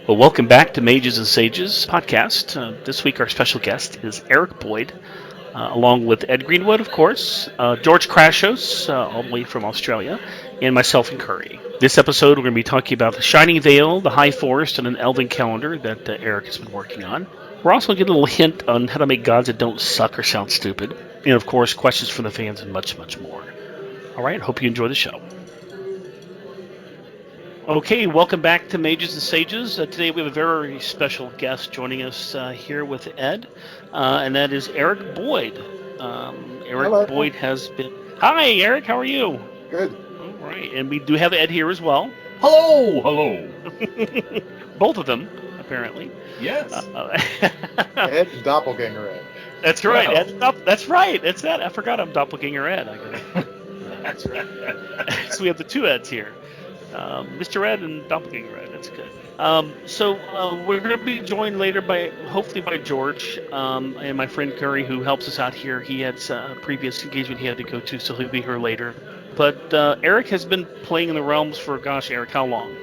Well, welcome back to Mages and Sages podcast. This week, our special guest is Eric Boyd, along with Ed Greenwood, of course, George Krashos, all the way from Australia, and myself and Curry. This episode, we're going to be talking about the Shining Vale, the High Forest, and an Elven calendar that Eric has been working on. We're also going to get a little hint on how to make gods that don't suck or sound stupid, and of course, questions from the fans and much, much more. All right, hope you enjoy the show. Okay, welcome back to Mages and Sages. Today we have a very special guest joining us here with Ed, and that is Eric Boyd. Eric Hello. Boyd has been. Hi, Eric. How are you? Good. All right, and we do have Ed here as well. Hello, hello. Both of them, apparently. Yes. Ed Doppelganger Ed. That's right. Wow. That's right. It's that. I forgot I'm Doppelganger Ed. That's right. So we have the two Eds here. Mr. Ed and Doppelganger Ed. That's good. So we're going to be joined later hopefully by George and my friend Curry, who helps us out here. He had a previous engagement he had to go to, so he'll be here later. But Eric has been playing in the realms for, gosh, Eric, how long?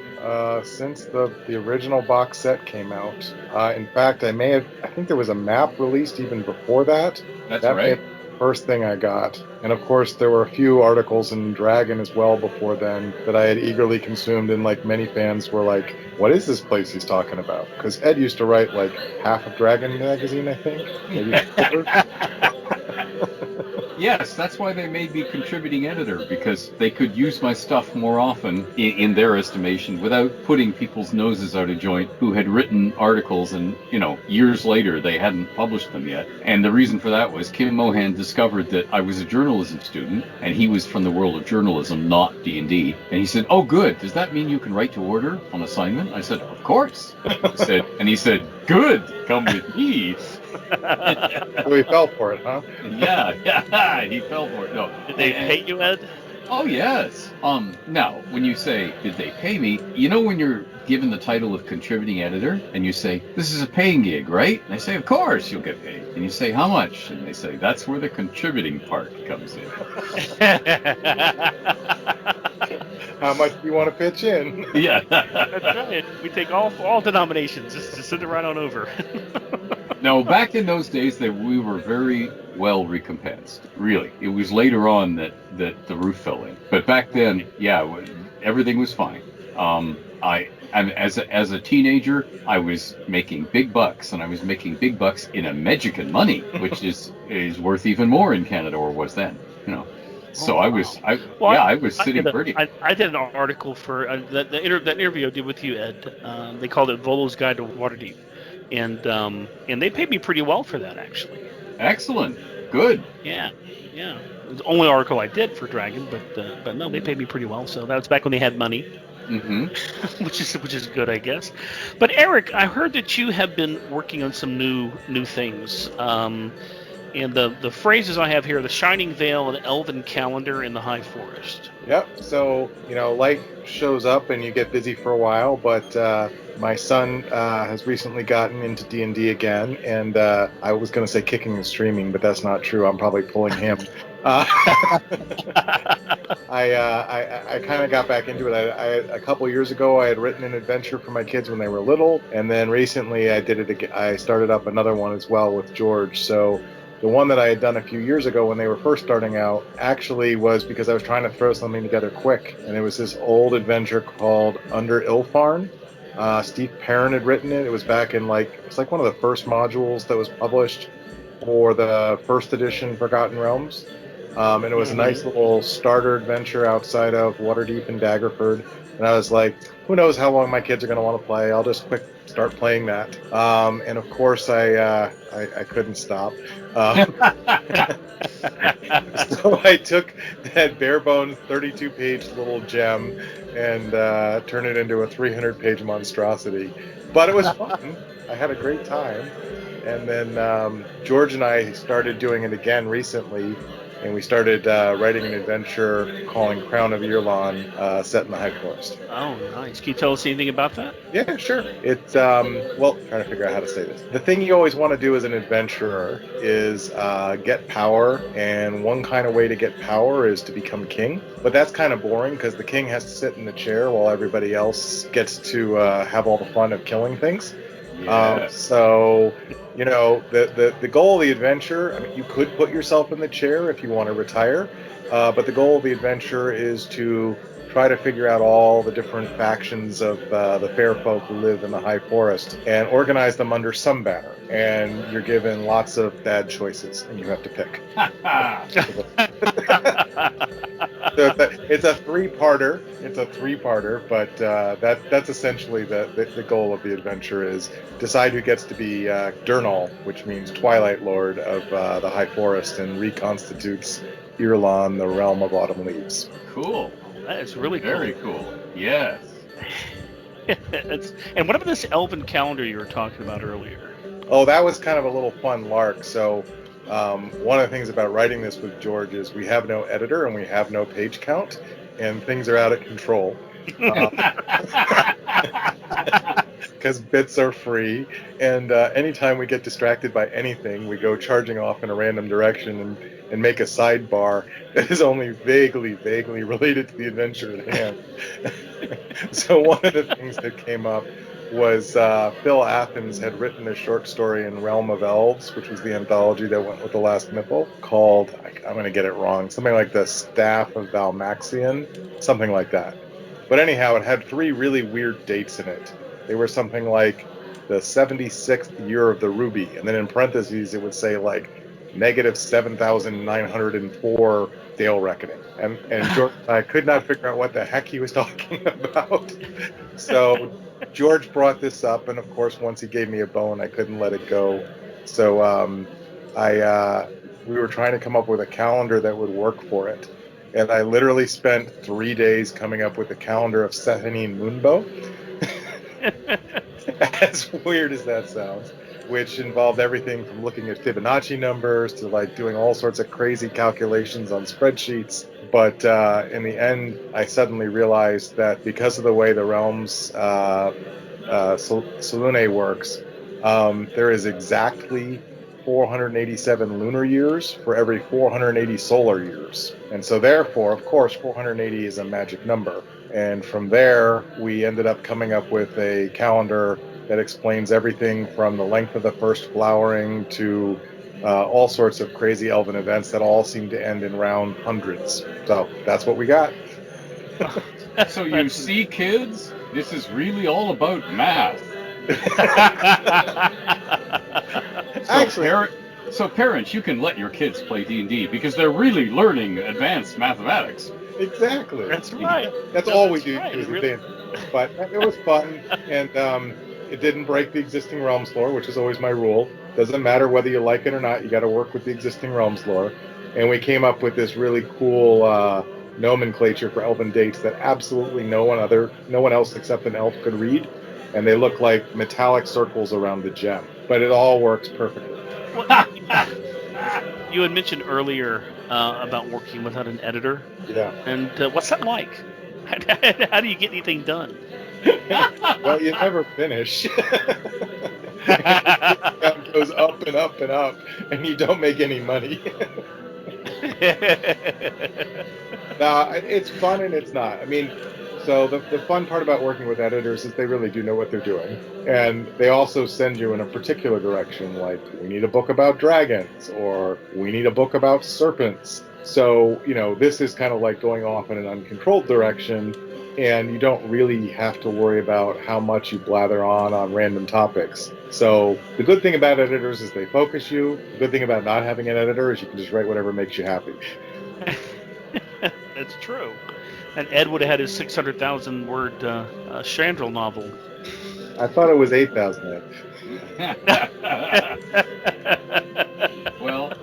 Since the original box set came out. In fact, I think there was a map released even before that. That's that right. may- First thing I got. And of course, there were a few articles in Dragon as well before then that I had eagerly consumed, and like many fans were like, what is this place he's talking about? Because Ed used to write like half of Dragon magazine, I think. Maybe a quarter. Yes, that's why they made me contributing editor, because they could use my stuff more often, in their estimation, without putting people's noses out of joint who had written articles and, years later they hadn't published them yet. And the reason for that was Kim Mohan discovered that I was a journalism student, and he was from the world of journalism, not D&D. And he said, oh, good, does that mean you can write to order on assignment? I said, of course. He said, good, come with me. So he fell for it, huh? Yeah, he fell for it. No. Did they pay you, Ed? Oh, yes. Now, when you say, did they pay me? When you're given the title of contributing editor and you say, this is a paying gig, right? And they say, of course you'll get paid. And you say, how much? And they say, that's where the contributing part comes in. How much do you want to pitch in? Yeah. That's right. We take all denominations. Just send it right on over. No, back in those days, we were very well recompensed. Really, it was later on that the roof fell in. But back then, yeah, everything was fine. As a teenager, I was making big bucks, and I was making big bucks in a Mexican money, which is worth even more in Canada, or was then. So I was sitting pretty. I did an article for that interview I did with you, Ed. They called it Volo's Guide to Waterdeep, and they paid me pretty well for that, actually. Excellent, good. Yeah. It was the only article I did for Dragon, but no, they paid me pretty well. So that was back when they had money, which is good, I guess. But Eric, I heard that you have been working on some new things. And the phrases I have here: the Shining Vale, an Elven calendar, in the High Forest. Yep. So, life shows up and you get busy for a while, but my son has recently gotten into D&D again, and I was going to say kicking and streaming, but that's not true. I'm probably pulling him. I kind of got back into it. A couple years ago, I had written an adventure for my kids when they were little, and then recently I did it again. I started up another one as well with George. So the one that I had done a few years ago when they were first starting out actually was because I was trying to throw something together quick, and it was this old adventure called Under Ilfarn. Steve Perrin had written it. It was back in it's like one of the first modules that was published for the first edition Forgotten Realms. And it was a nice little starter adventure outside of Waterdeep and Daggerford. And I was like, who knows how long my kids are going to want to play? I'll just quick start playing that. And of course, I couldn't stop. So I took that bare bones 32-page little gem and turned it into a 300-page monstrosity. But it was fun. I had a great time. And then George and I started doing it again recently. and we started writing an adventure calling Crown of Irlon, set in the High Forest. Oh, nice. Can you tell us anything about that? Yeah, sure. It's well, trying to figure out how to say this. The thing you always want to do as an adventurer is get power, and one kind of way to get power is to become king. But that's kind of boring because the king has to sit in the chair while everybody else gets to have all the fun of killing things. So, you know, the goal of the adventure, I mean, you could put yourself in the chair if you want to retire, but the goal of the adventure is to try to figure out all the different factions of the fair folk who live in the High Forest and organize them under some banner. And you're given lots of bad choices, and you have to pick. So it's a three-parter. But that's essentially the goal of the adventure is decide who gets to be Durnall, which means Twilight Lord of the High Forest, and reconstitutes Irlon, the realm of autumn leaves. Cool. That is really cool. Very cool. Yes. And what about this elven calendar you were talking about earlier? Oh, that was kind of a little fun lark. So one of the things about writing this with George is we have no editor and we have no page count, and things are out of control. Because bits are free, and anytime we get distracted by anything, we go charging off in a random direction and make a sidebar that is only vaguely related to the adventure at hand. So one of the things that came up was Phil Athens had written a short story in Realm of Elves, which was the anthology that went with the last Mythal, called, I'm going to get it wrong, something like the Staff of Valmaxian, something like that. But anyhow, it had 3 really weird dates in it. They were something like the 76th year of the Ruby, and then in parentheses it would say like negative 7,904 Dale Reckoning. And George and I could not figure out what the heck he was talking about. So George brought this up, and of course once he gave me a bone, I couldn't let it go. So we were trying to come up with a calendar that would work for it. And I literally spent 3 days coming up with a calendar of Sethanine Moonbow. As weird as that sounds, which involved everything from looking at Fibonacci numbers to like doing all sorts of crazy calculations on spreadsheets. But in the end, I suddenly realized that because of the way the realms Selune works, there is exactly 487 lunar years for every 480 solar years. And so therefore, of course, 480 is a magic number. And from there, we ended up coming up with a calendar that explains everything from the length of the first flowering to all sorts of crazy elven events that all seem to end in round hundreds. So that's what we got. So you see, kids, this is really all about math. So parents, you can let your kids play D&D because they're really learning advanced mathematics. Exactly. That's right. That's all we do. Right. But it was fun, and it didn't break the existing realms lore, which is always my rule. Doesn't matter whether you like it or not, you got to work with the existing realms lore. And we came up with this really cool nomenclature for elven dates that absolutely no one else except an elf could read, and they look like metallic circles around the gem. But it all works perfectly. You had mentioned earlier about working without an editor. Yeah. And what's that like? How do you get anything done? Well, you never finish. It goes up and up and up, and you don't make any money. No, it's fun and it's not. I mean, so the fun part about working with editors is they really do know what they're doing. And they also send you in a particular direction, like, we need a book about dragons, or we need a book about serpents. So, you know, this is kind of like going off in an uncontrolled direction, and you don't really have to worry about how much you blather on random topics. So the good thing about editors is they focus you. The good thing about not having an editor is you can just write whatever makes you happy. That's true. And Ed would have had his 600,000 word Chandrel novel. I thought it was 8,000. Well,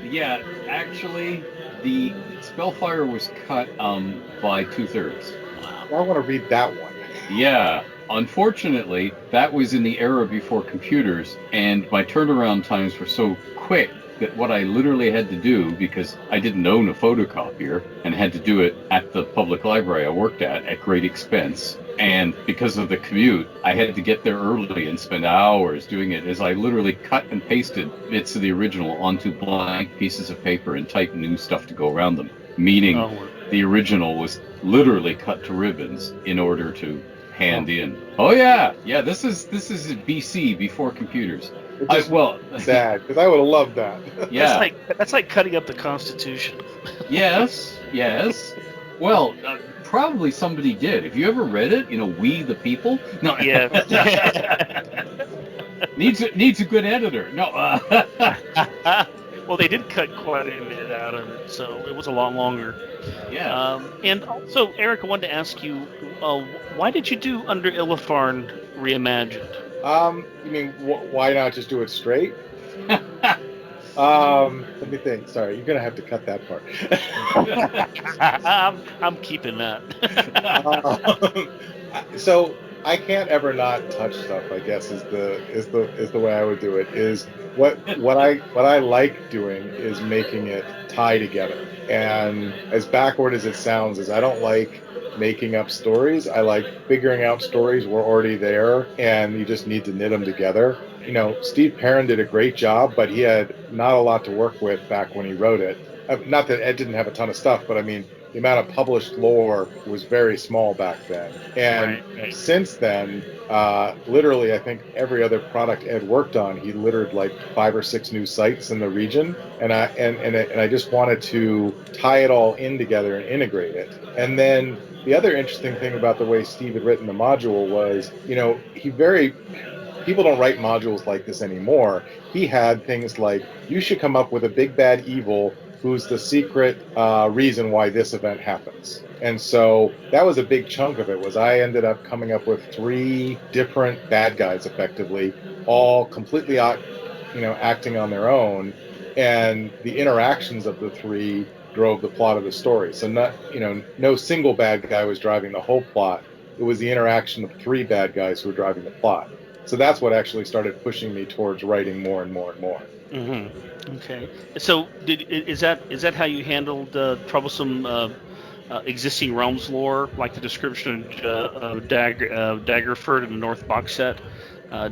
yeah, actually, the Spellfire was cut by 2/3. Wow. I want to read that one. Yeah. Unfortunately, that was in the era before computers, and my turnaround times were so quick that what I literally had to do, because I didn't own a photocopier and had to do it at the public library I worked at great expense, and because of the commute, I had to get there early and spend hours doing it, as I literally cut and pasted bits of the original onto blank pieces of paper and typed new stuff to go around them, meaning the original was literally cut to ribbons in order to hand in. Oh yeah, this is BC, before computers. Sad, because I would have loved that. Yeah, that's like cutting up the Constitution. Yes. Well, probably somebody did. Have you ever read it? We the People. No. Yeah. needs a good editor. No. Well, they did cut quite a bit out of it, so it was a lot longer. Yeah. And also, Eric, I wanted to ask you, why did you do Under Illifarn Reimagined? You mean why not just do it straight? Let me think. Sorry, you're gonna have to cut that part. I'm keeping that. So I can't ever not touch stuff, I guess is the way I would do it. Is what I like doing is making it tie together. And as backward as it sounds, is I don't like making up stories. I like figuring out stories were already there and you just need to knit them together. Steve Perrin did a great job, but he had not a lot to work with back when he wrote it. Not that Ed didn't have a ton of stuff, but I mean, the amount of published lore was very small back then. And since then, literally, I think every other product Ed worked on, he littered like 5 or 6 new sites in the region. And I just wanted to tie it all in together and integrate it. And then the other interesting thing about the way Steve had written the module was, people don't write modules like this anymore. He had things like, you should come up with a big bad evil who's the secret reason why this event happens. And so that was a big chunk of it, was I ended up coming up with 3 different bad guys, effectively, all completely acting on their own. And the interactions of the 3 drove the plot of the story. So no single bad guy was driving the whole plot. It was the interaction of 3 bad guys who were driving the plot. So that's what actually started pushing me towards writing more and more and more. Mm-hmm. Okay. So is that how you handled troublesome existing realms lore, like the description of Daggerford in the North box set,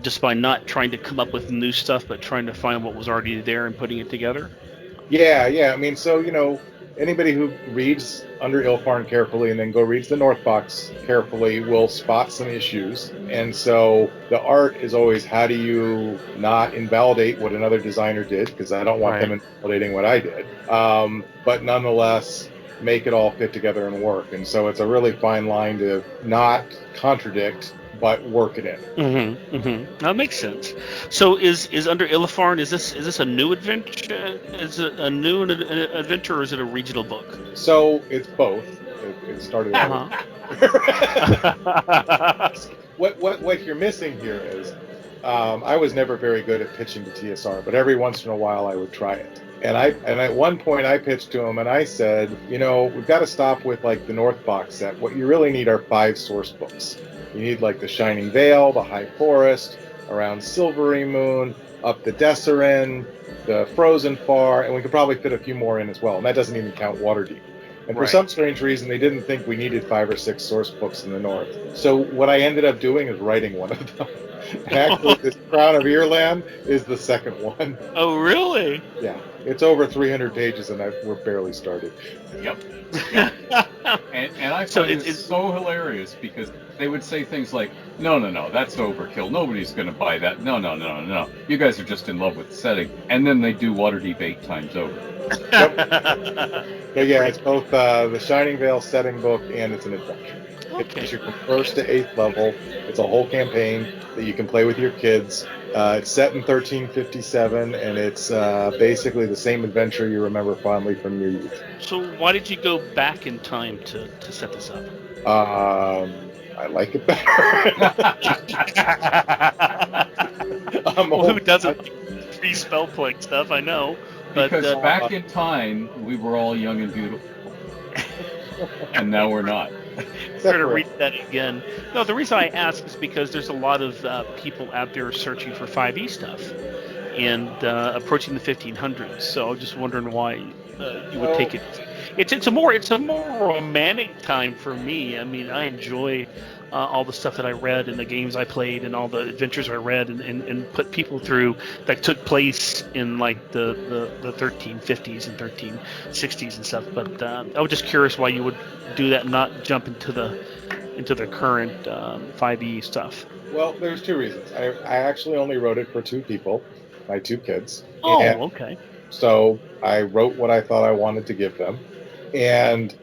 just by not trying to come up with new stuff, but trying to find what was already there and putting it together? Yeah. I mean, so, anybody who reads Under Illifarn carefully and then reads the North box carefully will spot some issues. And so the art is always, how do you not invalidate what another designer did? Because I don't want them invalidating what I did. But nonetheless, make it all fit together and work. And so it's a really fine line to not contradict, but work it in. Mm-hmm. Mm-hmm. That makes sense. So is Under Illifarn, is this a new adventure? Is it a new adventure, or is it a regional book? So it's both. It started out. What you're missing here is, I was never very good at pitching to TSR, but every once in a while I would try it. And at one point I pitched to him and I said, we've got to stop with like the North box set. What you really need are 5 source books. You need like the Shining Vale, the High Forest, around Silvery Moon, up the Desserin, the Frozen Far, and we could probably fit a few more in as well. And that doesn't even count Waterdeep. And for some strange reason, they didn't think we needed 5 or 6 source books in the North. So what I ended up doing is writing one of them. Actually, this Crown of Earland is the second one. Oh, really? Yeah. It's over 300 pages, and we're barely started. Yep. And I find it's so hilarious, because they would say things like, no, that's overkill. Nobody's going to buy that. No. You guys are just in love with the setting. And then they do Waterdeep 8 times over. Yeah, it's both the Shining Vale setting book and it's an adventure. Okay. It's from 1st to 8th level. It's a whole campaign that you can play with your kids. It's set in 1357, and it's basically the same adventure you remember fondly from your youth. So why did you go back in time to set this up? I like it better. Well, who doesn't like free spell plague stuff? I know. But, because back in time, we were all young and beautiful. And now we're not. Better read that again. No, the reason I ask is because there's a lot of people out there searching for 5e stuff. and approaching the 1500s. So I'm just wondering why you would take it. It's a more romantic time for me. I mean, I enjoy all the stuff that I read and the games I played and all the adventures I read and put people through that took place in like the 1350s and 1360s and stuff. But I was just curious why you would do that and not jump into the current 5e stuff. Well, there's two reasons. I actually only wrote it for two people, my two kids. Oh, And okay. so I wrote what I thought I wanted to give them. And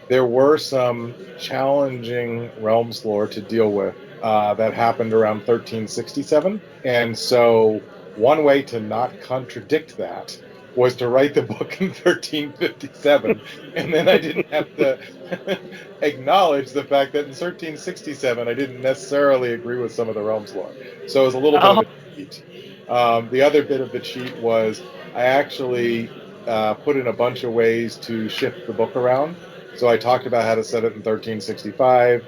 there were some challenging realms lore to deal with that happened around 1367. And so one way to not contradict that was to write the book in 1357. And then I didn't have to acknowledge the fact that in 1367 I didn't necessarily agree with some of the realms lore. So it was a little bit of a cheat. The other bit of the cheat was I actually put in a bunch of ways to shift the book around. So I talked about how to set it in 1365,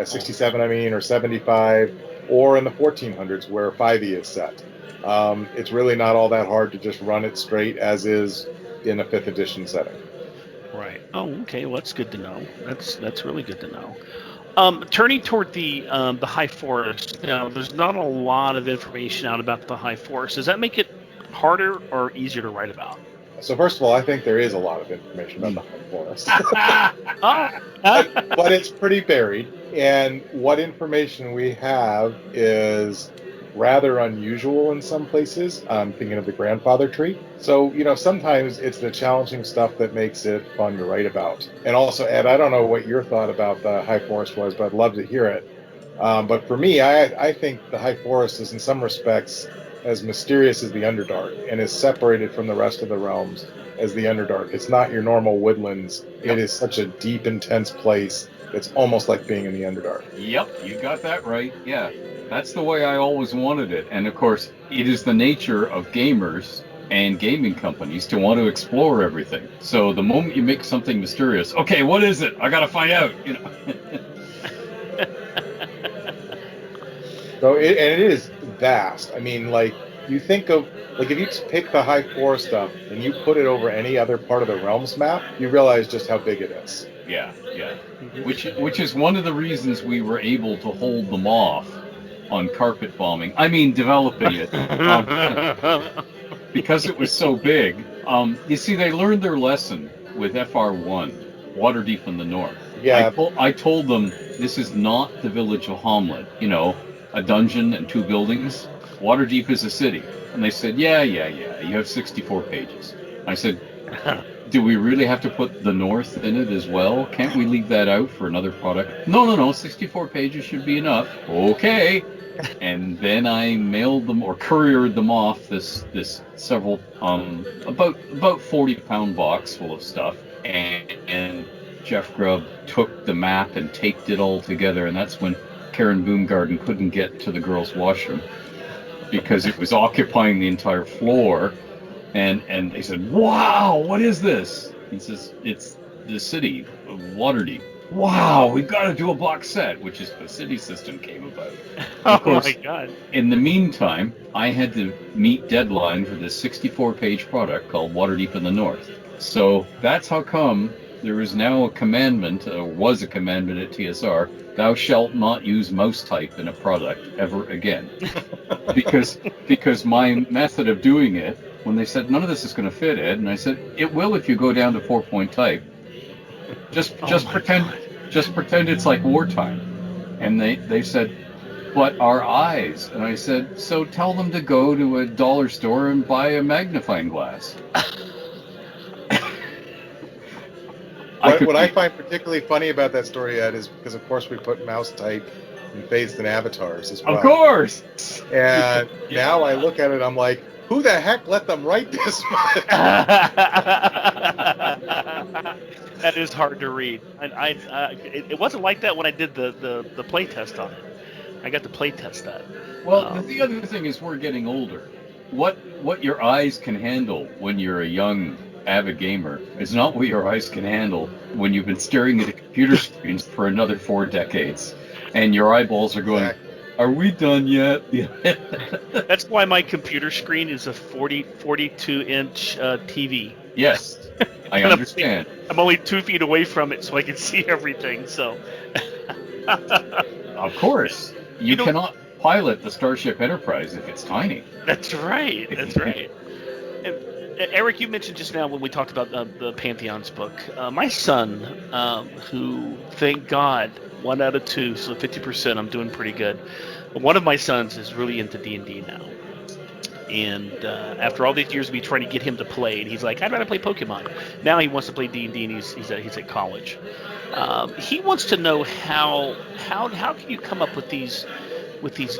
67, I mean, or 75, or in the 1400s where 5e is set. It's really not all that hard to just run it straight as is in a 5th edition setting. Right. Oh, okay. Well, that's good to know. That's really good to know. Turning toward the High Forest, now, there's not a lot of information out about the High Forest. Does that make it harder or easier to write about? So first of all, I think there is a lot of information about the High Forest. Oh. but it's pretty varied. And what information we have is rather unusual in some places. I'm thinking of the grandfather tree. So, sometimes it's the challenging stuff that makes it fun to write about. And also, Ed, I don't know what your thought about the High Forest was, but I'd love to hear it. But for me, I think the High Forest is in some respects as mysterious as the Underdark and is separated from the rest of the realms as the Underdark. It's not your normal woodlands. It is such a deep, intense place. It's almost like being in the Underdark. Yep, you got that right. Yeah, that's the way I always wanted it. And of course, it is the nature of gamers and gaming companies to want to explore everything. So the moment you make something mysterious, okay, what is it? I got to find out. So it is vast. I mean, like, you think of, like, if you pick the High Forest stuff and you put it over any other part of the realms map, you realize just how big it is. Yeah. Which is one of the reasons we were able to hold them off on carpet bombing. I mean, developing it. Because it was so big. You see, they learned their lesson with FR1, Waterdeep in the North. Yeah. I told them this is not the village of Hamlet, a dungeon and 2 buildings. Waterdeep is a city. And they said, yeah, you have 64 pages. I said, do we really have to put the North in it as well? Can't we leave that out for another product? No, 64 pages should be enough. Okay. And then I mailed them or couriered them off this several, about 40-pound box full of stuff. And Jeff Grubb took the map and taped it all together. And that's when Karen Boomgarden couldn't get to the girls' washroom because it was occupying the entire floor. And they said, wow, what is this? He says, it's the city of Waterdeep. Wow, we've got to do a box set, which is the city system came about. Of course, my God. In the meantime, I had to meet deadline for this 64-page product called Waterdeep in the North. So that's how come there is now a commandment, or was a commandment at TSR, thou shalt not use mouse type in a product ever again. because my method of doing it, when they said, none of this is going to fit, Ed, and I said, it will if you go down to 4-point type. Just pretend it's like wartime. And they said, but our eyes. And I said, so tell them to go to a dollar store and buy a magnifying glass. What I find particularly funny about that story, Ed, is because, of course, we put mouse type in phased and avatars as well. Of course! And now I look at it, I'm like, who the heck let them write this? That is hard to read. It wasn't like that when I did the play test on it. I got to play test that. Well, the other thing is we're getting older. What your eyes can handle when you're a young avid gamer is not what your eyes can handle when you've been staring at a computer screen for another 4 decades, and your eyeballs are going, Are we done yet? That's why my computer screen is a 42-inch TV. Yes, I And understand. I'm only 2 feet away from it, so I can see everything. So, Of course, you know, cannot pilot the Starship Enterprise if it's tiny. that's right. That's right. And, Eric, you mentioned just now when we talked about the Pantheons book. My son, who, thank God, 1 out of 2, so 50%, I'm doing pretty good. But one of my sons is really into D&D now. And after all these years of me trying to get him to play, and he's like, I'd rather play Pokemon. Now he wants to play D&D, and he's at college. He wants to know how can you come up with these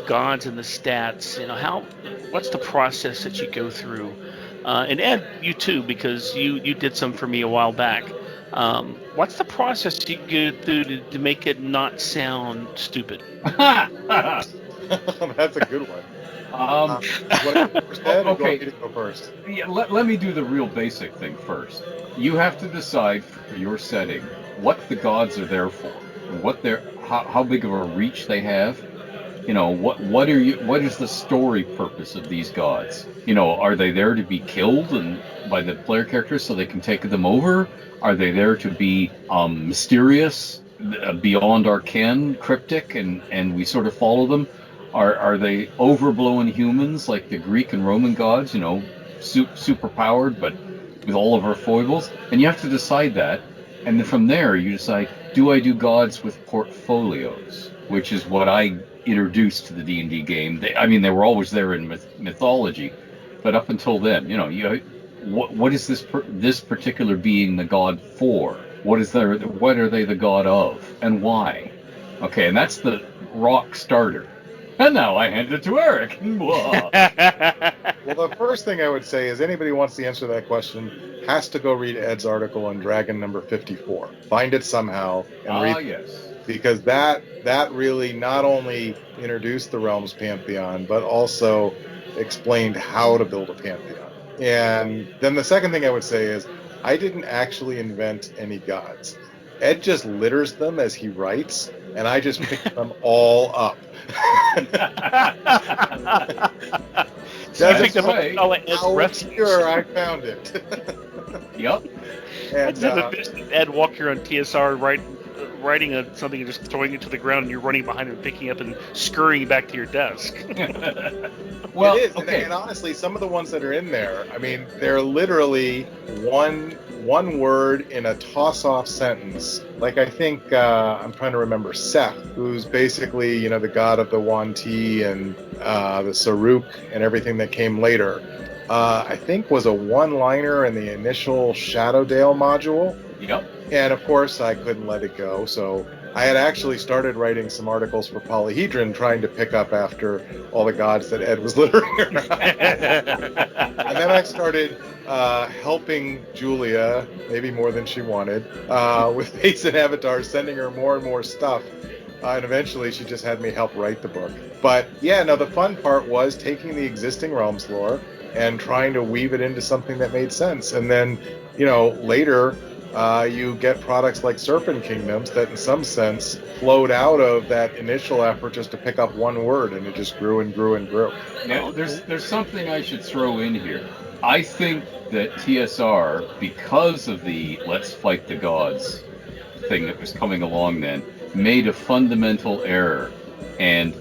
gods and the stats? What's the process that you go through? And Ed, you too, because you did some for me a while back. What's the process you go through to make it not sound stupid? That's a good one. Okay. To go first? Yeah, let me do the real basic thing first. You have to decide for your setting what the gods are there for, how big of a reach they have. What is the story purpose of these gods? Are they there to be killed and by the player characters so they can take them over? Are they there to be mysterious, beyond our ken, cryptic, and we sort of follow them? Are they overblown humans like the Greek and Roman gods? Super powered, but with all of our foibles. And you have to decide that, and then from there you decide: do I do gods with portfolios? Which is what I introduced to the D&D game. They were always there in mythology, but up until then, what is this particular being the god for? What are they the god of, and why? Okay, and that's the rock starter. And now I hand it to Eric. Well, the first thing I would say is anybody who wants to answer that question has to go read Ed's article on Dragon number 54. Find it somehow and read it. Yes. Because that really not only introduced the Realms Pantheon, but also explained how to build a Pantheon. And then the second thing I would say is I didn't actually invent any gods. Ed just litters them as he writes, and I just pick them all up. That's right. How sure I found it. Yep. And Ed walk here on TSR writing something and just throwing it to the ground, and you're running behind him, picking up and scurrying back to your desk. Well, it is, okay. And honestly, some of the ones that are in there, they're literally one word in a toss-off sentence. Like I think I'm trying to remember Seth, who's basically the god of the Wanti and the Saruk and everything that came later. I think was a one-liner in the initial Shadowdale module. Yep. And of course, I couldn't let it go, so I had actually started writing some articles for Polyhedron, trying to pick up after all the gods that Ed was littering around. And then I started helping Julia, maybe more than she wanted, with Fates and Avatars, sending her more and more stuff. And eventually she just had me help write the book. But yeah, no, the fun part was taking the existing Realms lore and trying to weave it into something that made sense. And then, later... you get products like Serpent Kingdoms that in some sense flowed out of that initial effort just to pick up one word, and it just grew and grew and grew. Now, there's something I should throw in here. I think that TSR, because of the Let's Fight the Gods thing that was coming along then, made a fundamental error. And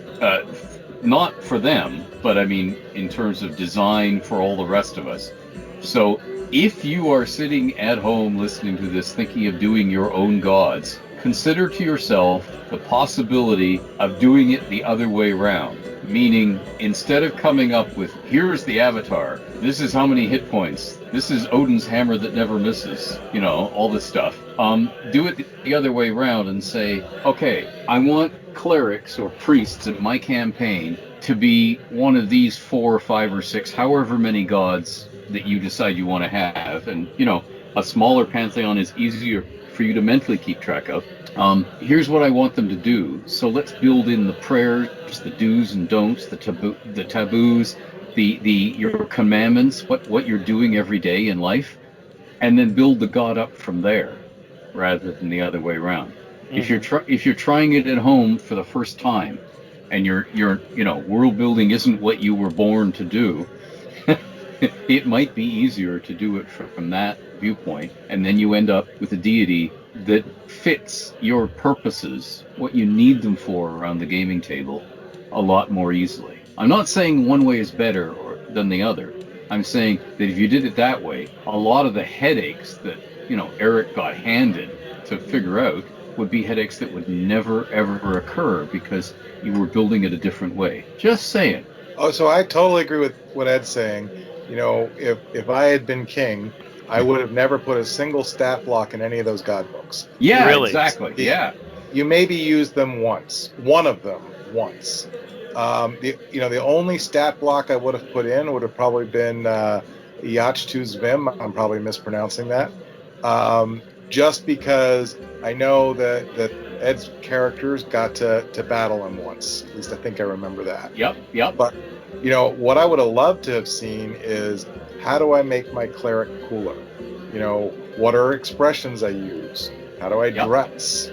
not for them, but in terms of design for all the rest of us. So if you are sitting at home listening to this thinking of doing your own gods, consider to yourself the possibility of doing it the other way around. Meaning, instead of coming up with, here's the avatar, this is how many hit points, this is Odin's hammer that never misses, all this stuff. Do it the other way around and say, okay, I want clerics or priests in my campaign to be one of these 4 or 5 or 6, however many gods that you decide you want to have. And, a smaller pantheon is easier for you to mentally keep track of. Here's what I want them to do. So let's build in the prayers, the do's and don'ts, the taboos, your commandments, what you're doing every day in life, and then build the god up from there, rather than the other way around. Mm-hmm. If you're trying it at home for the first time, and your world building isn't what you were born to do, it might be easier to do it from that viewpoint, and then you end up with a deity that fits your purposes, what you need them for around the gaming table, a lot more easily. I'm not saying one way is better than the other. I'm saying that if you did it that way, a lot of the headaches that Eric got handed to figure out would be headaches that would never ever occur because you were building it a different way. Just saying. Oh, so I totally agree with what Ed's saying. If I had been king, I would have never put a single stat block in any of those god books. Yeah, Really? exactly. Yeah. You maybe used them once. One of them once. The only stat block I would have put in would have probably been Iachtu's Vim. I'm probably mispronouncing that. Just because I know that Ed's characters got to battle him once. At least I think I remember that. Yep. But what I would have loved to have seen is, how do I make my cleric cooler? What are expressions I use? How do I dress?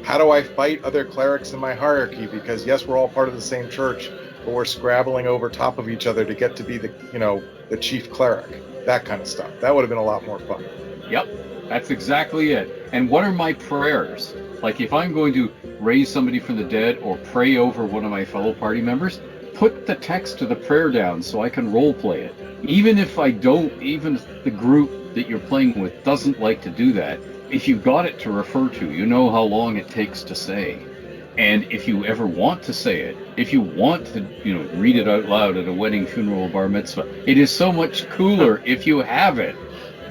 How do I fight other clerics in my hierarchy? Because yes, we're all part of the same church, but we're scrabbling over top of each other to get to be the chief cleric. That kind of stuff. That would have been a lot more fun. Yep, that's exactly it. And what are my prayers? Like, if I'm going to raise somebody from the dead or pray over one of my fellow party members, put the text to the prayer down so I can role play it. Even if the group that you're playing with doesn't like to do that, if you've got it to refer to, you know how long it takes to say. And if you ever want to say it, if you want to, read it out loud at a wedding, funeral, bar mitzvah, it is so much cooler if you have it.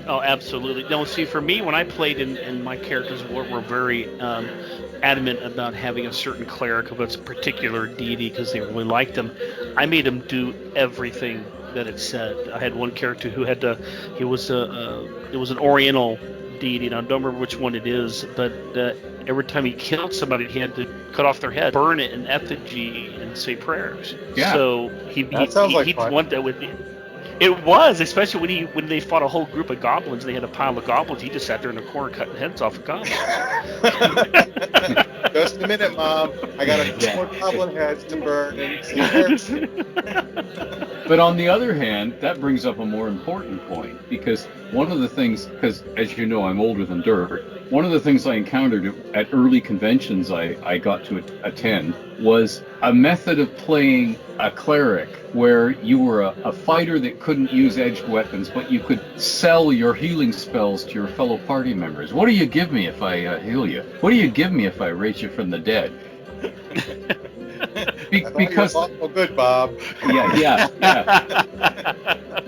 Oh, absolutely. No, see, for me, when I played and my characters were very adamant about having a certain cleric of a particular deity because they really liked them, I made them do everything that it said. I had one character who it was an Oriental deity, and I don't remember which one it is, but every time he killed somebody, he had to cut off their head, burn it in effigy, and say prayers. Yeah. So he wanted that with me. It was, especially when they fought a whole group of goblins. They had a pile of goblins. He just sat there in the corner cutting heads off of goblins. Just a minute, Mom. I got a few more goblin heads to burn. But on the other hand, that brings up a more important point, because one of the things, because as you know, I'm older than dirt, one of the things I encountered at early conventions I got to attend was a method of playing a cleric where you were a fighter that couldn't use edged weapons, but you could sell your healing spells to your fellow party members. What do you give me if I heal you? What do you give me if I raise you from the dead? Because awful good, Bob. Yeah.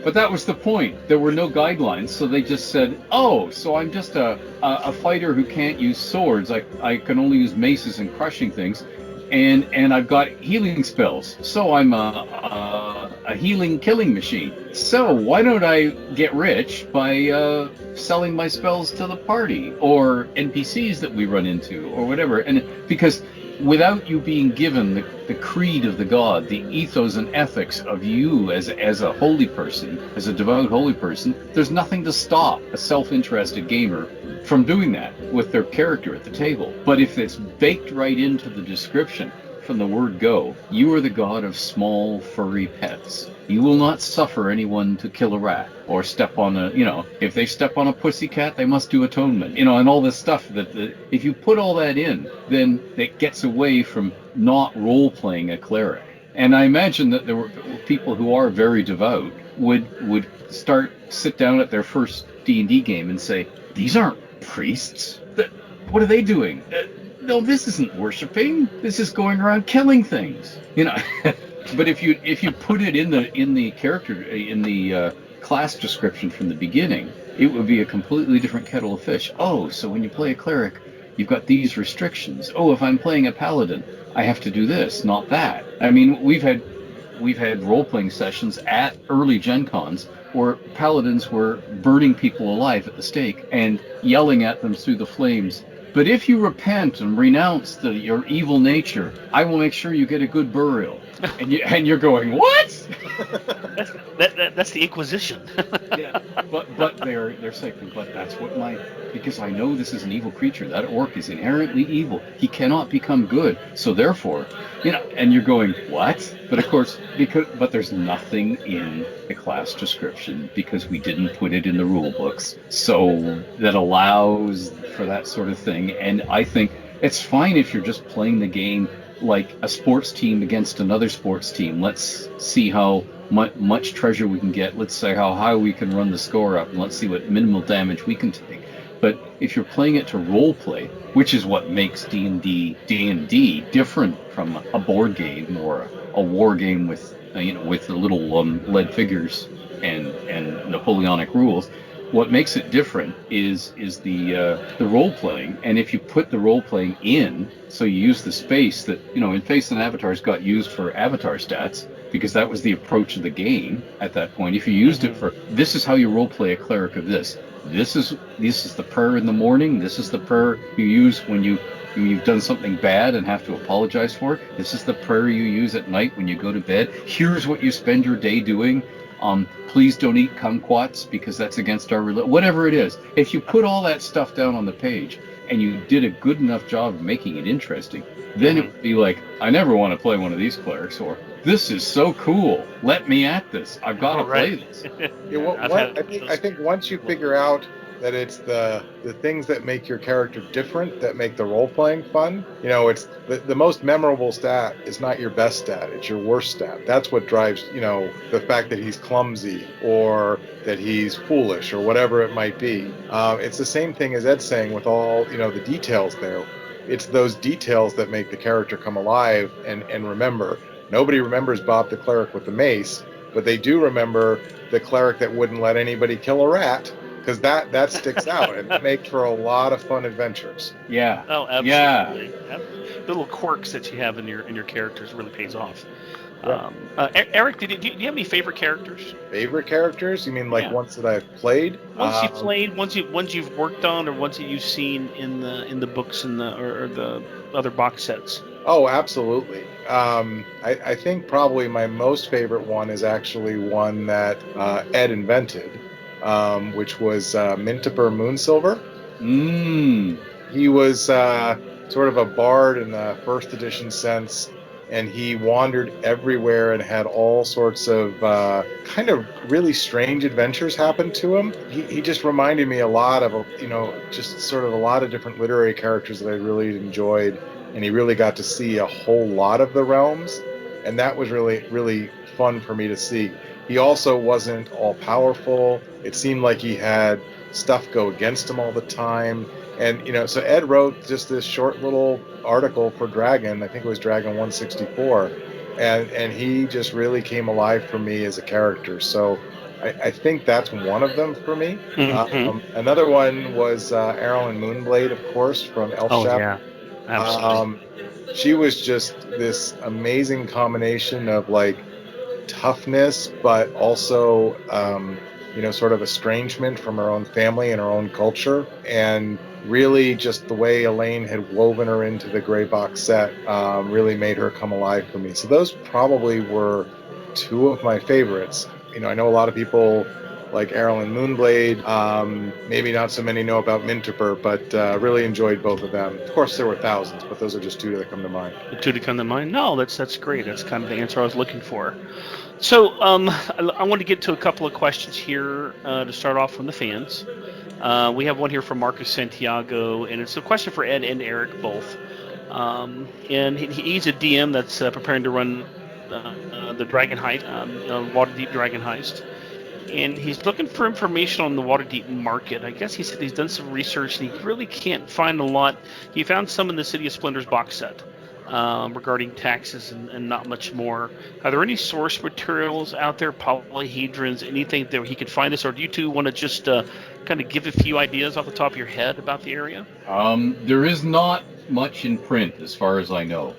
But that was the point. There were no guidelines, so they just said, "Oh, so I'm just a fighter who can't use swords. I can only use maces and crushing things, and I've got healing spells. So I'm a healing killing machine. So why don't I get rich by selling my spells to the party or NPCs that we run into or whatever?" And because without you being given the creed of the god, the ethos and ethics of you as a holy person, as a devout holy person, there's nothing to stop a self-interested gamer from doing that with their character at the table. But if it's baked right into the description from the word go, you are the god of small furry pets. You will not suffer anyone to kill a rat or step on if they step on a pussycat, they must do atonement, and all this stuff that if you put all that in, then it gets away from not role-playing a cleric. And I imagine that there were people who are very devout would sit down at their first D&D game and say, "These aren't priests. What are they doing? No, this isn't worshiping. This is going around killing things." But if you put it in the character in the class description from the beginning, it would be a completely different kettle of fish. Oh, so when you play a cleric, you've got these restrictions. Oh, if I'm playing a paladin, I have to do this, not that. I mean, we've had role-playing sessions at early Gen Cons where paladins were burning people alive at the stake and yelling at them through the flames, "But if you repent and renounce your evil nature, I will make sure you get a good burial." And you're going, "What?" That's the Inquisition. Yeah, but they're saying, but that's what because I know this is an evil creature. That orc is inherently evil. He cannot become good. So therefore, and you're going, what? But of course, but there's nothing in the class description because we didn't put it in the rule books. So that allows for that sort of thing. And I think it's fine if you're just playing the game like a sports team against another sports team. Let's see how much treasure we can get. Let's say how high we can run the score up, and let's see what minimal damage we can take. But if you're playing it to role play, which is what makes D&D different from a board game or a war game with with the little lead figures and Napoleonic rules, what makes it different is the role playing. And if you put the role playing in, so you use the space that in Faiths and Avatars got used for avatar stats because that was the approach of the game at that point. If you used it for this is how you role play a cleric of this. This is the prayer in the morning. This is the prayer you use when you've done something bad and have to apologize for it. This is the prayer you use at night when you go to bed. Here's what you spend your day doing. Please don't eat kumquats because that's against our religion. Whatever it is, if you put all that stuff down on the page and you did a good enough job of making it interesting, then it would be like, I never want to play one of these clerics, or this is so cool. Let me at this. I've got to play this. I think once you figure out that it's the things that make your character different that make the role playing fun. It's the most memorable stat is not your best stat, it's your worst stat. That's what drives the fact that he's clumsy or that he's foolish or whatever it might be. It's the same thing as Ed's saying with all the details there. It's those details that make the character come alive and remember. Nobody remembers Bob the cleric with the mace, but they do remember the cleric that wouldn't let anybody kill a rat. Because that sticks out and makes for a lot of fun adventures. Yeah. Oh, absolutely. Yeah. The little quirks that you have in your characters really pays off. Yeah. Eric, do you have any favorite characters? Favorite characters? You mean like ones that I've played? Ones you've played, ones you've worked on, or ones that you've seen in the books and or the other box sets? Oh, absolutely. I think probably my most favorite one is actually one that Ed invented. Which was Mintiper Moonsilver. He was sort of a bard in the first edition sense, and he wandered everywhere and had all sorts of kind of really strange adventures happen to him. He just reminded me a lot of, just sort of a lot of different literary characters that I really enjoyed, and he really got to see a whole lot of the realms, and that was really, really fun for me to see. He also wasn't all powerful. It seemed like he had stuff go against him all the time. And, so Ed wrote just this short little article for Dragon. I think it was Dragon 164. And he just really came alive for me as a character. So I think that's one of them for me. Another one was Arlen Moonblade, of course, from Elf Oh, Shop. yeah. Absolutely. She was just this amazing combination of, like, toughness, but also sort of estrangement from her own family and her own culture, and really just the way Elaine had woven her into the gray box set really made her come alive for me. So those probably were two of my favorites. I know a lot of people like Arlen Moonblade. Maybe not so many know about Mintiper, but really enjoyed both of them. Of course, there were thousands, but those are just two that come to mind. The two that come to mind? No, that's great. That's kind of the answer I was looking for. So I want to get to a couple of questions here to start off from the fans. We have one here from Marcus Santiago, and it's a question for Ed and Eric both. And he's a DM that's preparing to run the Dragon Heist, Waterdeep Dragon Heist. And he's looking for information on the Waterdeep market. I guess he said he's done some research and he really can't find a lot. He found some in the City of Splendors box set regarding taxes and not much more. Are there any source materials out there, polyhedrons, anything that he could find this? Or do you two want to just kind of give a few ideas off the top of your head about the area? There is not much in print as far as I know,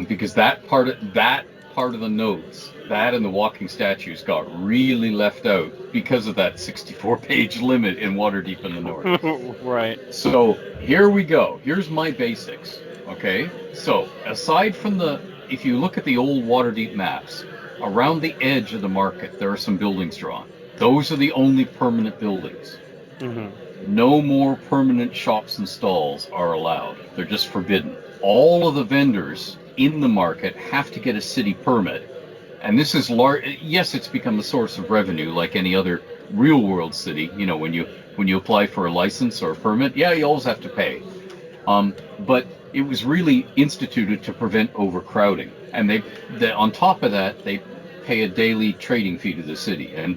because that part of the notes, that and the walking statues got really left out because of that 64-page limit in Waterdeep in the North. Right. So here we go. Here's my basics. Okay. So aside from if you look at the old Waterdeep maps, Around the edge of the market, there are some buildings drawn. Those are the only permanent buildings. No more permanent shops and stalls are allowed. They're just forbidden. All of the vendors in the market have to get a city permit. And this is large. Yes, it's become a source of revenue like any other real world city. You know, when you apply for a license or a permit, yeah, you always have to pay. But it was really instituted to prevent overcrowding. And on top of that, they pay a daily trading fee to the city. And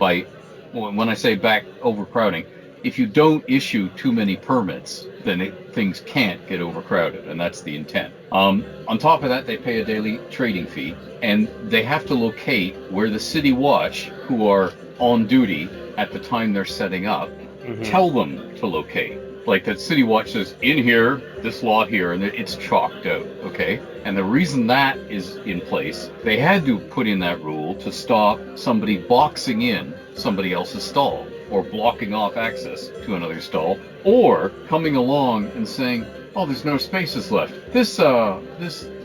when I say back overcrowding, if you don't issue too many permits, then things can't get overcrowded, and that's the intent. On top of that, they pay a daily trading fee, and they have to locate where the city watch, who are on duty at the time they're setting up, tell them to locate. Like the city watch says, in here, this lot here, and it's chalked out, okay? And the reason that is in place, they had to put in that rule to stop somebody boxing in somebody else's stall, or blocking off access to another stall, or coming along and saying, oh, there's no spaces left. This